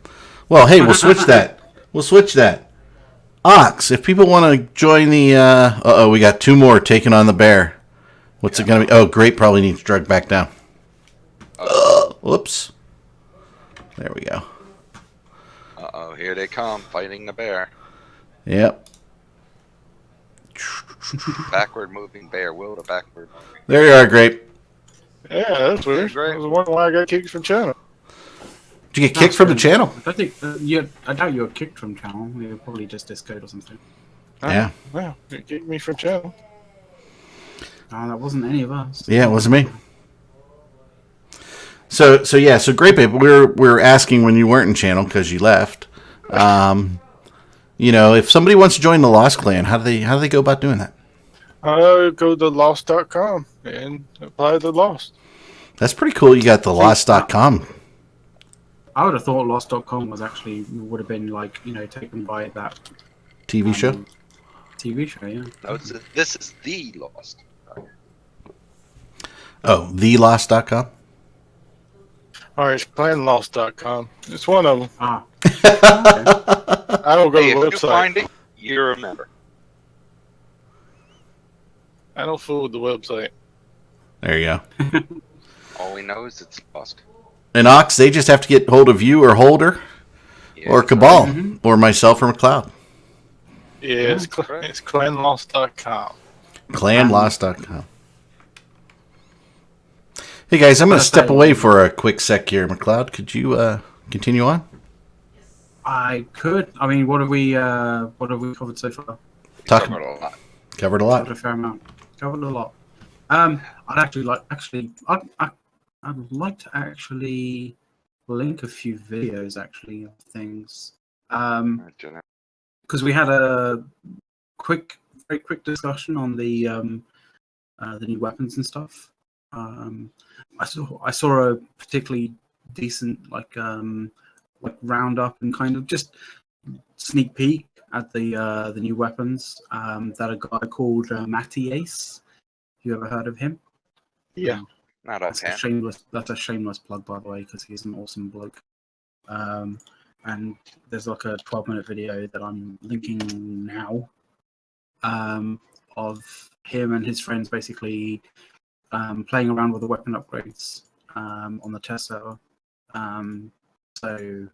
E: Well, hey, we'll switch that. Ox, if people want to join the... we got 2 more taking on the bear. What's it going to be? Oh, Great probably needs drug back down. Whoops. There we go.
F: Uh-oh, here they come, fighting the bear.
E: Yep.
F: Backward moving bear, will to backward moving.
E: There you are, Grape.
A: Yeah, that's weird. I was wondering why I got kicked from channel.
E: Did you get kicked from the channel?
G: I think I doubt you were kicked from channel. You were probably just discode or something.
E: Yeah.
A: Wow, you kicked me from channel.
G: That wasn't any of us.
E: Yeah, it wasn't me. So Great Babe, we're asking when you weren't in channel because you left. If somebody wants to join the Lost Clan, how do they go about doing that?
A: Go to lost.com and apply to Lost.
E: That's pretty cool. You got the lost.com.
G: I would have thought Lost.com would have been like taken by that
E: TV show.
G: TV show, yeah.
F: No, this is the Lost.
E: Oh, thelost.com.
A: All right, it's planlost.com. It's one of them.
G: Okay.
A: I don't go to the
F: If you
A: website.
F: find it, you remember.
A: I don't fool with the website.
E: There you go.
F: All we know is it's Lost.
E: And Ox, they just have to get hold of you or Holder or Cabal or myself or MacCloud.
A: Yeah, it's clanlost.com.
E: Clanlost.com. Hey guys, I'm going to step away for a quick sec here. MacCloud, could you continue on?
G: I could. I mean, what have we covered so far?
F: Covered a lot.
E: Covered a lot.
G: Covered a fair amount. Covered a lot. I'd like to actually link a few videos of things. Because we had a very quick discussion on the new weapons and stuff. I saw a particularly decent like roundup and kind of just sneak peek at the new weapons that a guy called Matty Ace. You ever heard of him?
A: Yeah.
F: Not
G: That's
F: offhand.
G: a shameless plug, by the way, because he's an awesome bloke. And there's like a 12-minute video that I'm linking now of him and his friends basically playing around with the weapon upgrades on the test server. So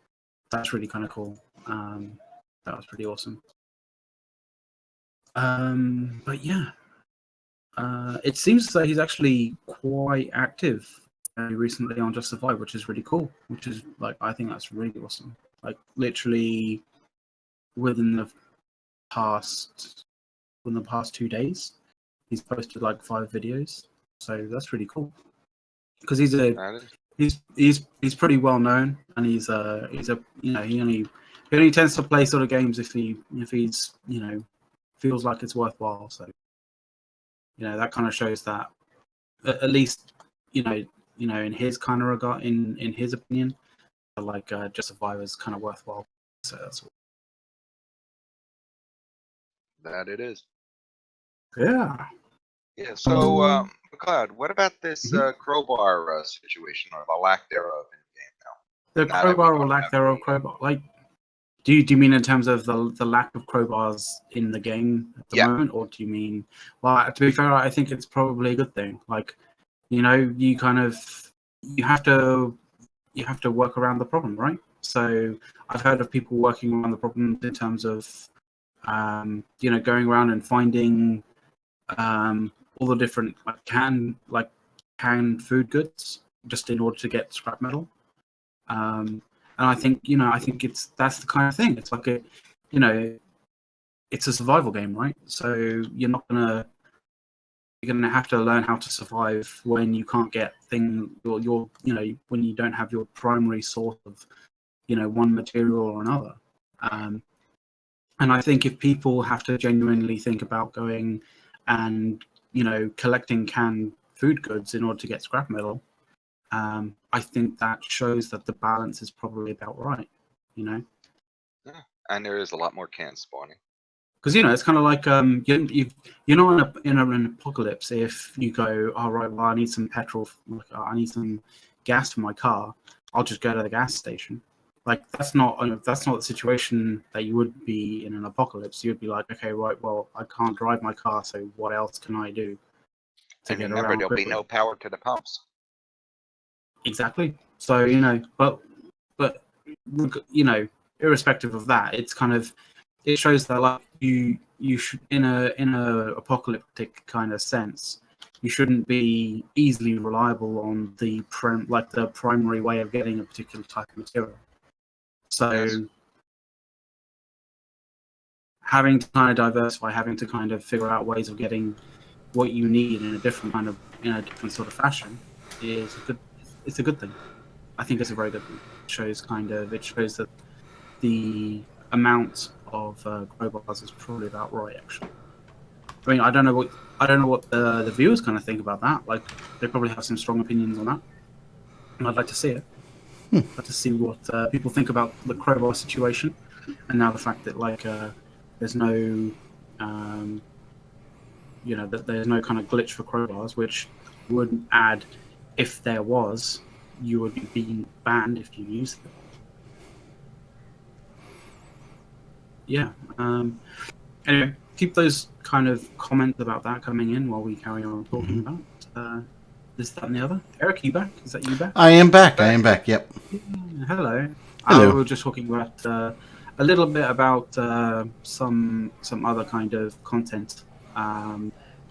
G: that's really kind of cool. That was pretty awesome. But yeah. It seems that he's actually quite active very recently on Just Survive, which is really cool. Which is like, I think that's really awesome. Like literally within the past 2 days, he's posted like 5 videos. So that's really cool because he's pretty well known, and he's a he only tends to play sort of games if he's feels like it's worthwhile. So that kind of shows that at least in his kind of regard, in his opinion, like Just Survive is kind of worthwhile. So that's all.
F: That it is.
G: Yeah.
F: Yeah. So, MacCloud, what about this crowbar situation, or the lack thereof in the game now?
G: The crowbar or lack thereof crowbar, like. Do you mean in terms of the lack of crowbars in the game at the moment, or do you mean? Well, to be fair, I think it's probably a good thing. Like, you have to work around the problem, right? So I've heard of people working around the problem in terms of, going around and finding all the different canned food goods just in order to get scrap metal. And I think that's the kind of thing. It's like it's a survival game, right? So you're gonna have to learn how to survive when you can't get when you don't have your primary source of one material or another. And I think if people have to genuinely think about going and collecting canned food goods in order to get scrap metal, I think that shows that the balance is probably about right,
F: Yeah, and there is a lot more cans spawning.
G: Because it's kind of like you're not in an apocalypse if you go, oh right, well I need some petrol, I need some gas for my car. I'll just go to the gas station. Like that's not the situation that you would be in an apocalypse. You'd be like, okay, right, well I can't drive my car, so what else can I do to
F: And
G: get
F: remember,
G: around
F: there'll
G: quickly?
F: be no power to the pumps.
G: Exactly. So but irrespective of that, it's kind of it shows that like you should in a apocalyptic kind of sense, you shouldn't be easily reliable on the primary way of getting a particular type of material. So
F: Yes.
G: having to kind of diversify, having to kind of figure out ways of getting what you need in a different sort of fashion it's a good thing. I think it's a very good thing. It shows that the amount of crowbars is probably about right. Actually, I mean, I don't know what the viewers kind of think about that. Like, they probably have some strong opinions on that, and I'd like to see it. I'd like to see what people think about the crowbar situation, and now the fact that there's no, that there's no kind of glitch for crowbars, which would add, if there was, you would be being banned if you used them. Yeah. Anyway, keep those kind of comments about that coming in while we carry on talking about this, that, and the other. Eric, are you back? Is that you back?
E: I am back. Yep.
G: Yeah, hello.
E: Hello.
G: We were just talking about a little bit about some other kind of content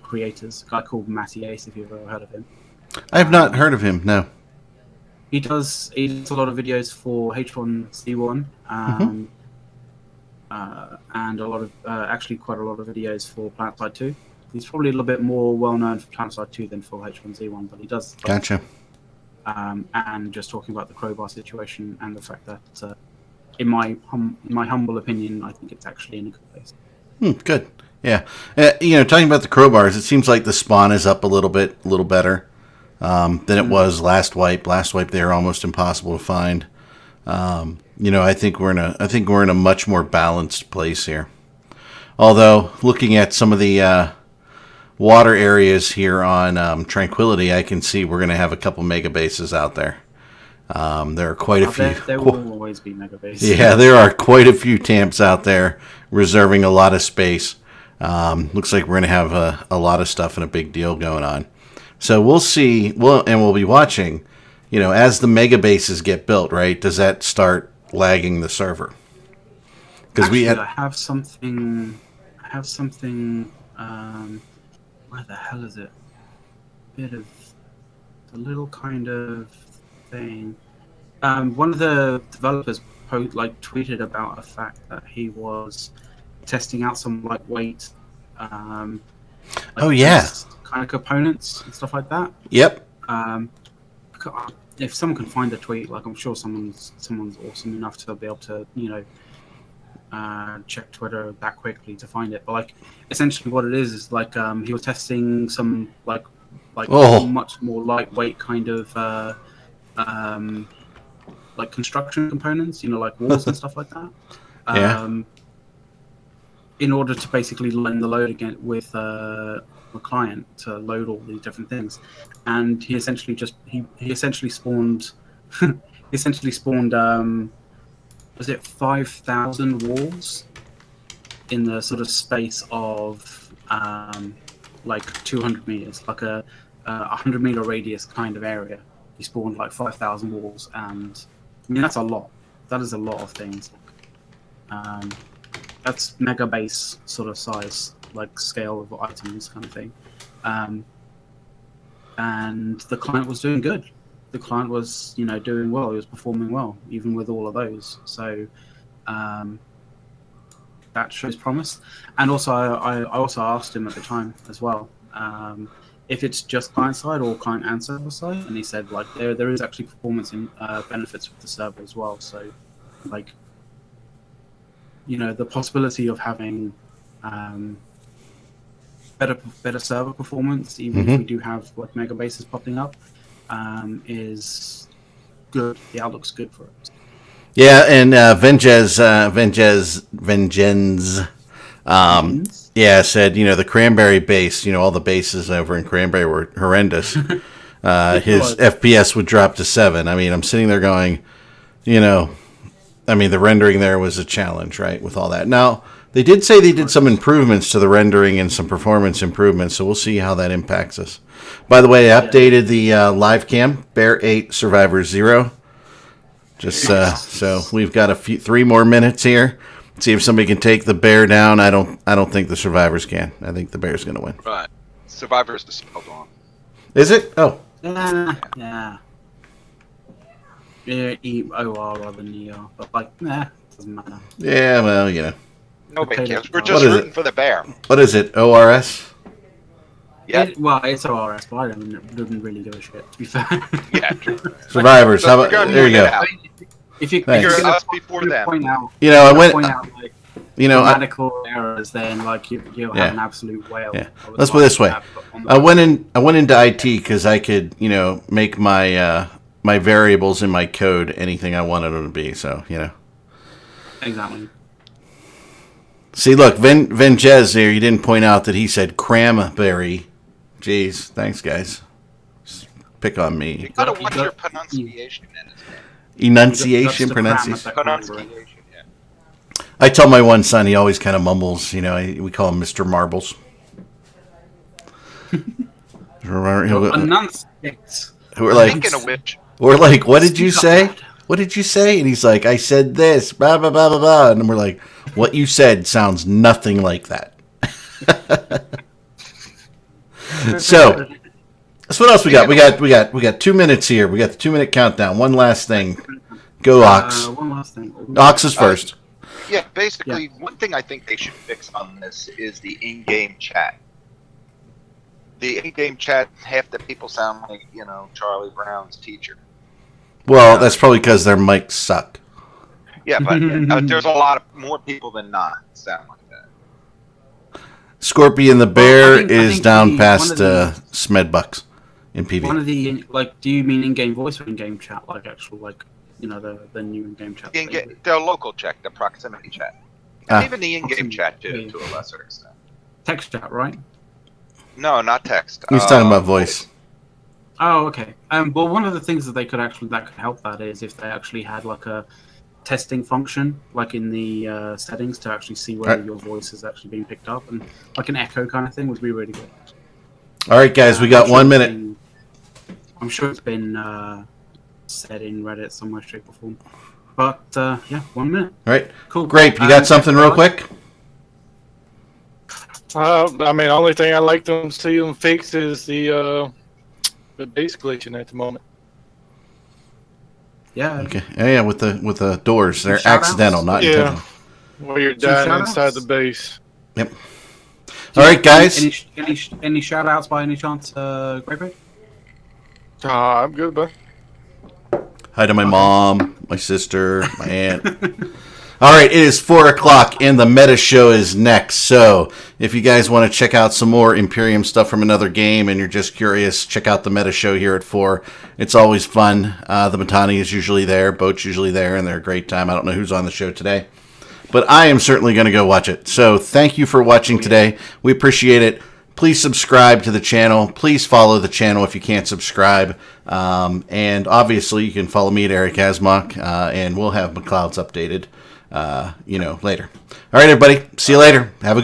G: creators. A guy called Matty Ace, if you've ever heard of him.
E: I have not heard of him. No.
G: He does a lot of videos for H1Z1, and a lot of quite a lot of videos for PlanetSide 2. He's probably a little bit more well known for PlanetSide 2 than for H1Z1, but he does.
E: Gotcha.
G: And just talking about the crowbar situation and the fact that, in my humble opinion, I think it's actually in a good place.
E: Good. Yeah. Talking about the crowbars, it seems like the spawn is up a little better than it was last wipe. Last wipe, they were almost impossible to find. I think we're in a much more balanced place here. Although, looking at some of the water areas here on Tranquility, I can see we're going to have a couple mega bases out there. There are quite a few.
G: There will always be mega bases.
E: Yeah, there are quite a few tamps out there reserving a lot of space. Looks like we're going to have a lot of stuff and a big deal going on. So we'll see. We'll be watching. As the mega bases get built, right? Does that start lagging the server? Because
G: I have something. Where the hell is it? Bit of a little kind of thing. One of the developers tweeted about a fact that he was testing out some lightweight, kind of components and stuff like that.
E: Yep.
G: If someone can find the tweet, like I'm sure someone's awesome enough to be able to, check Twitter that quickly to find it. But like, essentially, what it is like he was testing some like much more lightweight kind of like construction components, like walls and stuff like that. In order to basically learn the load again with a client to load all these different things, and he essentially spawned was it 5,000 walls in the sort of space of like 200 meters, like a 100-meter radius kind of area. He spawned like 5,000 walls, and I mean that's a lot. That is a lot of things. That's mega base sort of size, like scale of items kind of thing. And the client was doing good. The client was, doing well. He was performing well, even with all of those. So that shows promise. And also, I also asked him at the time as well if it's just client side or client and server side, and he said like there is actually performance in benefits with the server as well. So like, the possibility of having better server performance, even if we do have like mega bases popping up, is good. The outlook's good for it.
E: Yeah, and Vengenz, said, the Cranberry base, all the bases over in Cranberry were horrendous. His FPS would drop to 7. I mean, I'm sitting there going, the rendering there was a challenge, right, with all that. Now, they did say they did some improvements to the rendering and some performance improvements, so we'll see how that impacts us. By the way, I updated the live cam, Bear 8, Survivor 0. Just so we've got 3 more minutes here. See if somebody can take the bear down. I don't think the survivors can. I think the bear's going to win.
F: Right. Survivors the spelled on.
E: Is it? Oh.
G: Yeah. E-O-R rather than E-R. But doesn't matter.
E: Yeah, well,
F: Nobody cares. We're just rooting for the bear.
E: What is it? ORS?
F: Yeah.
G: It's ORS, but I didn't really give a shit, to be fair.
F: Yeah, true.
E: Survivors. So how about, there you go.
F: If you're us before them.
G: Point out,
E: I went.
G: Grammatical errors, then you'll have an absolute whale.
E: Yeah. Let's put it this way. I went into IT because I could, make my my variables in my code anything I wanted them to be. So
G: Exactly.
E: See, look, Vengenz there. You didn't point out that he said cranberry. Jeez, thanks, guys. Just pick on me.
F: You gotta watch your pronunciation in it.
E: Pronunciation, yeah. I tell my one son, he always kind of mumbles. We call him Mr. Marbles.
G: Enunciate.
E: We're like, what did you say? What did you say? And he's like, I said this, blah, blah, blah, blah, blah. And we're like, what you said sounds nothing like that. So what else we got? We got 2 minutes here. We got the 2-minute countdown. One last thing. Go Ox.
G: One last thing.
E: Ox is first.
F: Basically, one thing I think they should fix on this is the in-game chat. The in-game chat, half the people sound like, Charlie Brown's teacher.
E: Well, that's probably because their mics suck.
F: Yeah, but there's a lot more people than not sound like that.
E: Scorpion the Bear is down past Smedbucks in PV.
G: One of the, do you mean in-game voice or in-game chat? Actual, the new in-game chat?
F: The local chat, the proximity chat. And even the in-game chat, too, to a lesser extent.
G: Text chat, right?
F: No, not text.
E: He's talking about voice.
G: Oh, okay. Well, one of the things that could help that is if they actually had a testing function, in the settings, to actually see whether your voice is actually being picked up, and an echo kind of thing would be really good.
E: All right, guys, we got 1 minute.
G: I'm sure it's been said in Reddit somewhere, shape, or form. But 1 minute.
E: All right,
G: cool.
E: Grape, you got something real quick?
A: Only thing I'd like them to see them fix is the but base glitching at the moment.
G: Yeah.
E: Okay. Yeah, with the doors, they're
G: Shout-outs?
E: accidental, not
A: Yeah.
E: intentional.
A: Where you're
G: Some
A: dying
G: shout-outs?
A: inside the base.
E: Yep. All right, guys.
G: Any shout outs by any chance, Greybeard?
A: I'm good, bud.
E: Hi to my mom, my sister, my aunt. All right, it is 4 o'clock, and the meta show is next. So if you guys want to check out some more Imperium stuff from another game and you're just curious, check out the meta show here at 4. It's always fun. The Matani is usually there, Boat's usually there, and they're a great time. I don't know who's on the show today, but I am certainly going to go watch it. So thank you for watching today. We appreciate it. Please subscribe to the channel. Please follow the channel if you can't subscribe. And obviously, you can follow me at Erick Asmoc, and we'll have MacCloud's updated, later. All right, everybody. See you later. Have a good